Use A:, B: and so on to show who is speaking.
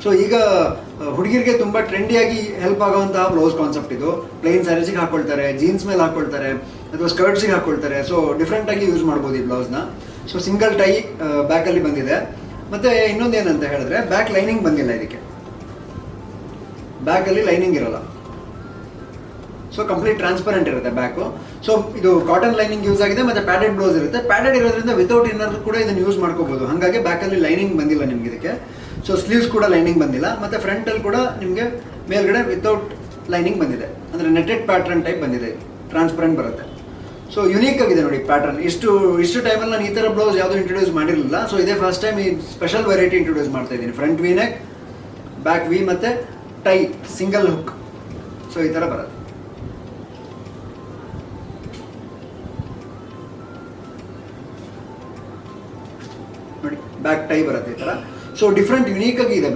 A: So ಈಗ ಹುಡುಗಿರಿಗೆ ತುಂಬ ಟ್ರೆಂಡಿಯಾಗಿ help ಆಗುವಂತಹ ಬ್ಲೌಸ್ ಕಾನ್ಸೆಪ್ಟ್ ಇದು. ಪ್ಲೈನ್ ಸ್ಯಾರೀಸಿಗೆ ಹಾಕೊಳ್ತಾರೆ, ಜೀನ್ಸ್ ಮೇಲೆ ಹಾಕೊಳ್ತಾರೆ, ಅಥವಾ ಸ್ಕರ್ಟ್ಸಿಗೆ ಹಾಕೊಳ್ತಾರೆ. ಸೊ ಡಿಫ್ರೆಂಟಾಗಿ ಯೂಸ್ ಮಾಡ್ಬೋದು ಈ ಬ್ಲೌಸ್ನ. ಸೊ ಸಿಂಗಲ್ ಟೈ ಬ್ಯಾಕಲ್ಲಿ ಬಂದಿದೆ. ಮತ್ತು ಇನ್ನೊಂದು ಏನಂತ ಹೇಳಿದ್ರೆ ಬ್ಯಾಕ್ ಲೈನಿಂಗ್ ಬಂದಿಲ್ಲ ಇದಕ್ಕೆ. ಬ್ಯಾಕಲ್ಲಿ ಲೈನಿಂಗ್ ಇರೋಲ್ಲ. ಸೊ ಕಂಪ್ಲೀಟ್ ಟ್ರಾನ್ಸ್ಪರೆಂಟ್ ಇರುತ್ತೆ ಬ್ಯಾಕು. ಸೊ ಇದು ಕಾಟನ್ ಲೈನಿಂಗ್ ಯೂಸ್ ಆಗಿದೆ, ಮತ್ತು ಪ್ಯಾಡೆಡ್ ಬ್ಲೌಸ್ ಇರುತ್ತೆ. ಪ್ಯಾಡೆಡ್ ಇರೋದ್ರಿಂದ ವಿತೌಟ್ ಇನ್ನರ್ ಕೂಡ ಇದನ್ನು ಯೂಸ್ ಮಾಡ್ಕೋಬಹುದು. ಹಾಗಾಗಿ ಬ್ಯಾಕಲ್ಲಿ ಲೈನಿಂಗ್ ಬಂದಿಲ್ಲ ನಿಮ್ಗೆ ಇದಕ್ಕೆ. ಸೊ ಸ್ಲೀವ್ಸ್ ಕೂಡ ಲೈನಿಂಗ್ ಬಂದಿಲ್ಲ, ಮತ್ತು ಫ್ರಂಟಲ್ಲಿ ಕೂಡ ನಿಮಗೆ ಮೇಲ್ಗಡೆ ವಿತೌಟ್ ಲೈನಿಂಗ್ ಬಂದಿದೆ. ಅಂದರೆ ನೆಟೆಡ್ ಪ್ಯಾಟ್ರನ್ ಟೈಪ್ ಬಂದಿದೆ, ಟ್ರಾನ್ಸ್ಪರೆಂಟ್ ಬರುತ್ತೆ. ಸೊ ಯುನೀಕ್ ಆಗಿದೆ ನೋಡಿ ಪ್ಯಾಟರ್ನ್. ಇಷ್ಟು ಟೈಮಲ್ಲಿ ನಾನು ಈ ಥರ ಬ್ಲೌಸ್ ಯಾವುದು ಇಂಟ್ರೊಡ್ಯೂಸ್ ಮಾಡಿರಲಿಲ್ಲ. ಸೊ ಇದೇ ಫಸ್ಟ್ ಟೈಮ್ ಈ ಸ್ಪೆಷಲ್ ವೆರೈಟಿ ಇಂಟ್ರೊಡ್ಯೂಸ್ ಮಾಡ್ತಾ ಇದ್ದೀನಿ. Front V neck, back V, ಮತ್ತು ಟೈ ಸಿಂಗಲ್ ಹುಕ್. ಸೊ ಈ ಥರ ಬರುತ್ತೆ ನೋಡಿ, ಬ್ಯಾಕ್ ಟೈ ಬರುತ್ತೆ ಈ ಥರ. ಸೊ ಡಿಫ್ರೆಂಟ್ ಯುನೀಕ್ ಆಗಿ ಇದೆ ಬ್ಲೌಸ್.